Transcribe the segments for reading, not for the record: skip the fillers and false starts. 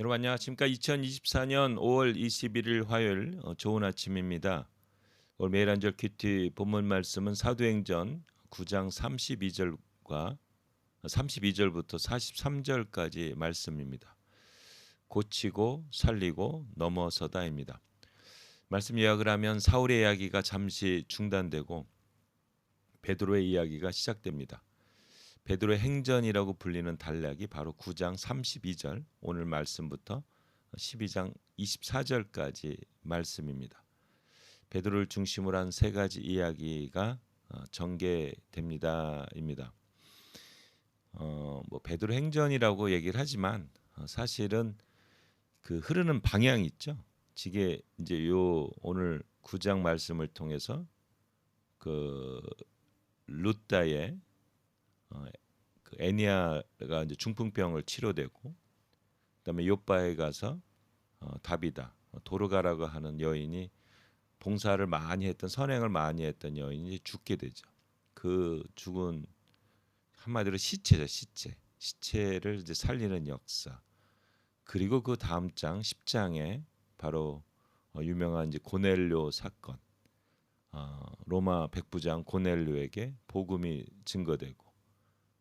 여러분 안녕하십니까? 2024년 5월 21일 화요일 좋은 아침입니다. 오늘 매일 한절 큐티 본문 말씀은 사도행전 9장 32절과 32절부터 43절까지 말씀입니다. 고치고 살리고 넘어서다입니다. 말씀 요약을 하면 사울의 이야기가 잠시 중단되고 베드로의 이야기가 시작됩니다. 베드로의 행전이라고 불리는 단락이 바로 9장 32절 오늘 말씀부터 12장 24절까지 말씀입니다. 베드로를 중심으로 한 세 가지 이야기가 전개됩니다입니다. 뭐 베드로 행전이라고 얘기를 하지만 사실은 그 흐르는 방향이 있죠. 지게 이제 요 오늘 9장 말씀을 통해서 그 루다의 그 애니아가 이제 중풍병을 치료되고 그다음에 요바에 가서 다비다 도르가라고 하는 여인이 봉사를 많이 했던 선행을 많이 했던 여인이 죽게 되죠. 그 죽은 한마디로 시체죠, 시체를 이제 살리는 역사. 그리고 그 다음 장 10장에 바로 유명한 이제 고넬료 사건. 로마 백부장 고넬료에게 복음이 증거되고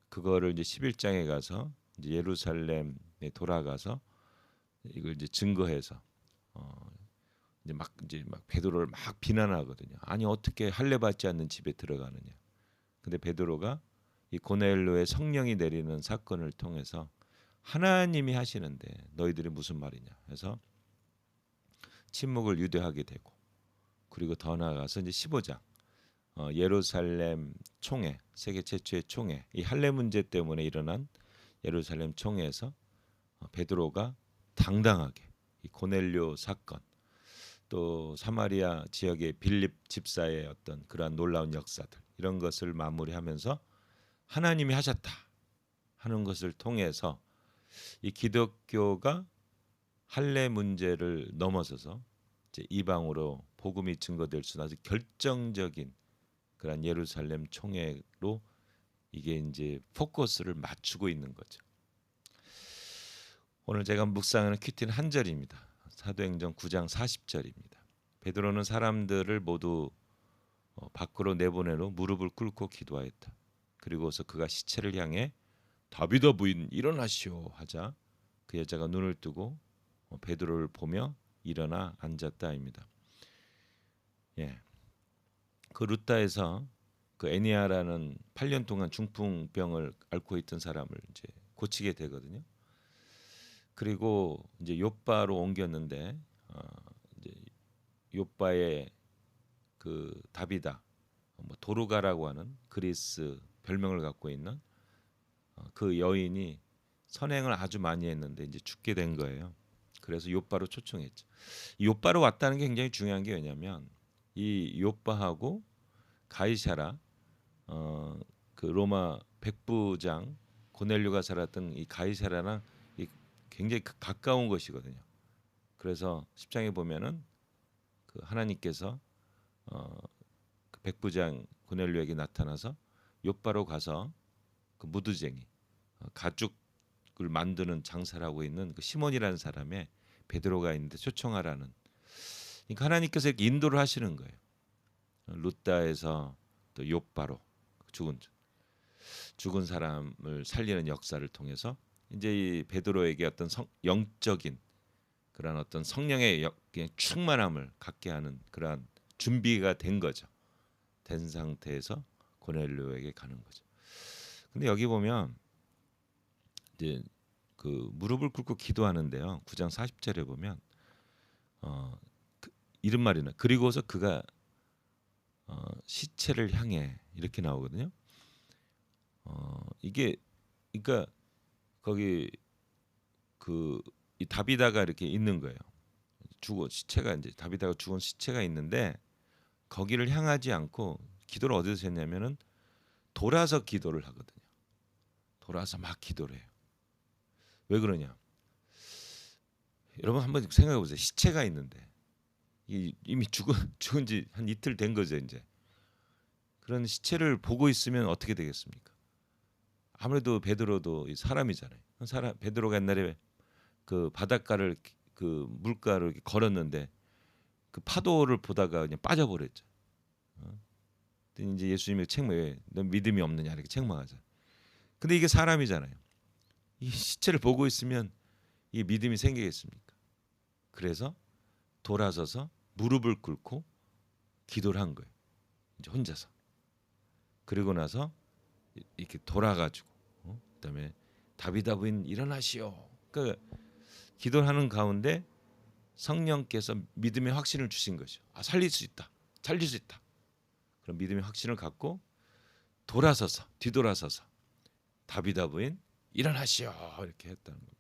그거를 이제 11장에 가서 이제 예루살렘에 돌아가서 이걸 이제 증거해서 이제 막 베드로를 막 비난하거든요. 아니 어떻게 할례 받지 않는 집에 들어가느냐. 근데 베드로가 이 고넬료의 성령이 내리는 사건을 통해서 하나님이 하시는데 너희들이 무슨 말이냐 해서 침묵을 유도하게 되고 그리고 더 나아가서 이제 15장 예루살렘 총회 세계 최초의 총회 이 할례 문제 때문에 일어난 예루살렘 총회에서 베드로가 당당하게 이 고넬료 사건 또 사마리아 지역의 빌립 집사의 어떤 그러한 놀라운 역사들 이런 것을 마무리하면서 하나님이 하셨다 하는 것을 통해서 이 기독교가 할례 문제를 넘어서서 이제 이방으로 복음이 증거될 수 있는 아주 결정적인 그런 예루살렘 총회로 이게 이제 포커스를 맞추고 있는 거죠. 오늘 제가 묵상하는 큐티는 한 절입니다. 사도행전 9장 40절입니다. 베드로는 사람들을 모두 밖으로 내보내로 무릎을 꿇고 기도하였다. 그리고서 그가 시체를 향해 다비다 부인 일어나시오 하자 그 여자가 눈을 뜨고 베드로를 보며 일어나 앉았다입니다. 예. 그 루타에서 그 애니아라는 8년 동안 중풍병을 앓고 있던 사람을 이제 고치게 되거든요. 그리고 이제 요바로 옮겼는데 이제 요바의 그 다비다 뭐 도르가라고 하는 그리스 별명을 갖고 있는 그 여인이 선행을 아주 많이 했는데 이제 죽게 된 거예요. 그래서 요바로 초청했죠. 요바로 왔다는 게 굉장히 중요한 게 왜냐면 이 요바하고 가이사라 그 로마 백부장 고넬료가 살았던 이 가이사라랑 이 굉장히 가까운 것이거든요. 그래서 10장에 보면은 그 하나님께서 그 백부장 고넬료에게 나타나서 요바로 가서 그 무드쟁이 가죽을 만드는 장사를 하고 있는 그 시몬이라는 사람의 베드로가 있는데 초청하라는. 그러니까 하나님께서 이렇게 인도를 하시는 거예요. 루다에서 또 요바로 죽은 사람을 살리는 역사를 통해서 이제 이 베드로에게 어떤 영적인 그런 어떤 성령의 충만함을 갖게 하는 그러한 준비가 된 거죠. 된 상태에서 고넬료에게 가는 거죠. 근데 여기 보면 이제 그 무릎을 꿇고 기도하는데요. 9장 40절에 보면 이런 말이나 그리고서 그가 시체를 향해 이렇게 나오거든요. 이게 그러니까 거기 그 이 다비다가 이렇게 있는 거예요. 죽어 시체가 이제 다비다가 죽은 시체가 있는데 거기를 향하지 않고 기도를 어디서 했냐면은 돌아서 기도를 하거든요. 돌아서 막 기도를 해요. 왜 그러냐? 여러분 한번 생각해 보세요. 시체가 있는데 이미 죽은 지 한 이틀 된 거죠, 이제. 그런 시체를 보고 있으면 어떻게 되겠습니까? 아무래도 베드로도 사람이잖아요. 사람 베드로가 옛날에 그 바닷가를 그 물가를 이렇게 걸었는데 그 파도를 보다가 그냥 빠져버렸죠. 근데 이제 예수님이 책망해. 너 믿음이 없느냐 이렇게 책망하자. 근데 이게 사람이잖아요. 이 시체를 보고 있으면 이 믿음이 생기겠습니까? 그래서 돌아서서 무릎을 꿇고 기도를 한 거예요. 이제 혼자서. 그리고 나서 이렇게 돌아가지고 그다음에 다비다 부인 일어나시오. 그러니까 기도를 하는 가운데 성령께서 믿음의 확신을 주신 것이죠. 아, 살릴 수 있다. 살릴 수 있다. 그런 믿음의 확신을 갖고 돌아서서 뒤돌아서서 다비다 부인 일어나시오 이렇게 했다는 겁니다.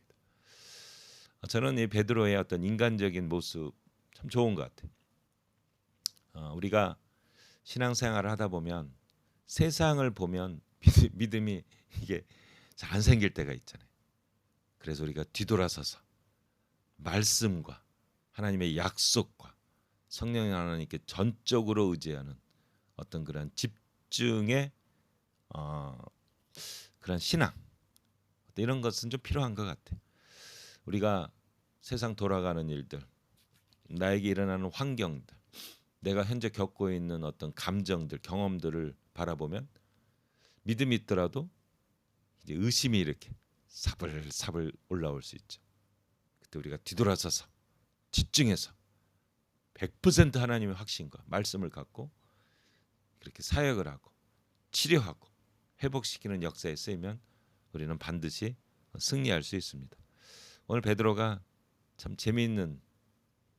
저는 이 베드로의 어떤 인간적인 모습 참 좋은 것 같아요. 우리가 신앙생활을 하다 보면 세상을 보면 믿음이 이게 잘 안 생길 때가 있잖아요. 그래서 우리가 뒤돌아서서 말씀과 하나님의 약속과 성령 하나님께 전적으로 의지하는 어떤 그런 집중의 그런 신앙 이런 것은 좀 필요한 것 같아요. 우리가 세상 돌아가는 일들, 나에게 일어나는 환경들, 내가 현재 겪고 있는 어떤 감정들, 경험들을 바라보면 믿음이 있더라도 이제 의심이 이렇게 사불사불 올라올 수 있죠. 그때 우리가 뒤돌아서서 집중해서 100% 하나님의 확신과 말씀을 갖고 그렇게 사역을 하고 치료하고 회복시키는 역사에 쓰이면 우리는 반드시 승리할 수 있습니다. 오늘 베드로가 참 재미있는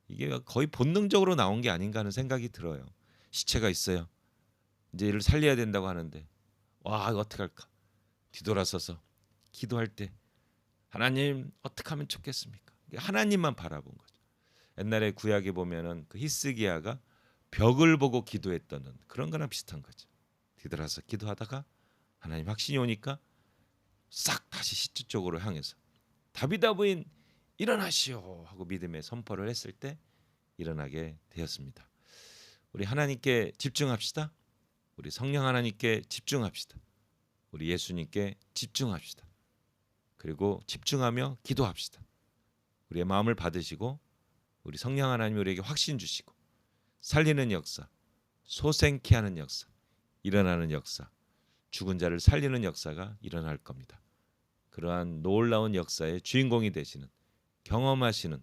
이게 거의 본능적으로 나온 게 아닌가 하는 생각이 들어요. 시체가 있어요. 이제 이를 살려야 된다고 하는데 와 이거 어떡할까? 뒤돌아서서 기도할 때 하나님 어떻게 하면 좋겠습니까? 하나님만 바라본 거죠. 옛날에 구약에 보면은 그 히스기야가 벽을 보고 기도했던 그런 거랑 비슷한 거죠. 뒤돌아서 기도하다가 하나님 확신이 오니까 싹 다시 시체 쪽으로 향해서 다비다 부인 일어나시오 하고 믿음의 선포를 했을 때 일어나게 되었습니다. 우리 하나님께 집중합시다. 우리 성령 하나님께 집중합시다. 우리 예수님께 집중합시다. 그리고 집중하며 기도합시다. 우리의 마음을 받으시고 우리 성령 하나님이 우리에게 확신 주시고 살리는 역사, 소생케 하는 역사, 일어나는 역사, 죽은 자를 살리는 역사가 일어날 겁니다. 그러한 놀라운 역사의 주인공이 되시는 경험하시는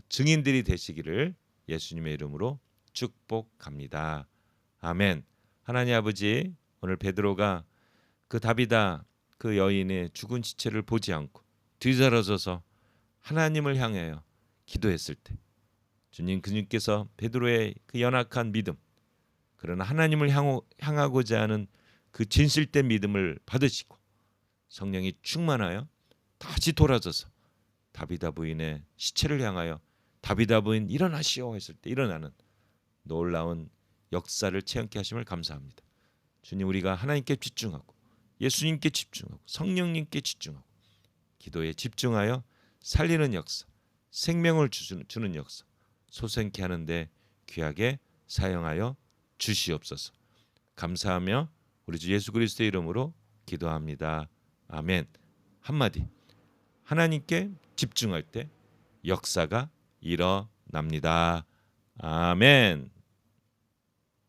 증인들이 되시기를 예수님의 이름으로 축복합니다. 아멘. 하나님 아버지, 오늘 베드로가 그 다비다 그 여인의 죽은 시체를 보지 않고 뒤돌아서서 하나님을 향하여 기도했을 때 주님 그님께서 베드로의 그 연약한 믿음 그러나 하나님을 향하고자 하는 그 진실된 믿음을 받으시고 성령이 충만하여 다시 돌아서서 다비다 부인의 시체를 향하여 다비다 부인 일어나시오 했을 때 일어나는 놀라운 역사를 체험케 하심을 감사합니다. 주님 우리가 하나님께 집중하고 예수님께 집중하고 성령님께 집중하고 기도에 집중하여 살리는 역사, 생명을 주는 역사, 소생케 하는데 귀하게 사용하여 주시옵소서. 감사하며 우리 주 예수 그리스도의 이름으로 기도합니다. 아멘. 한마디. 하나님께 집중할 때 역사가 일어납니다. 아멘.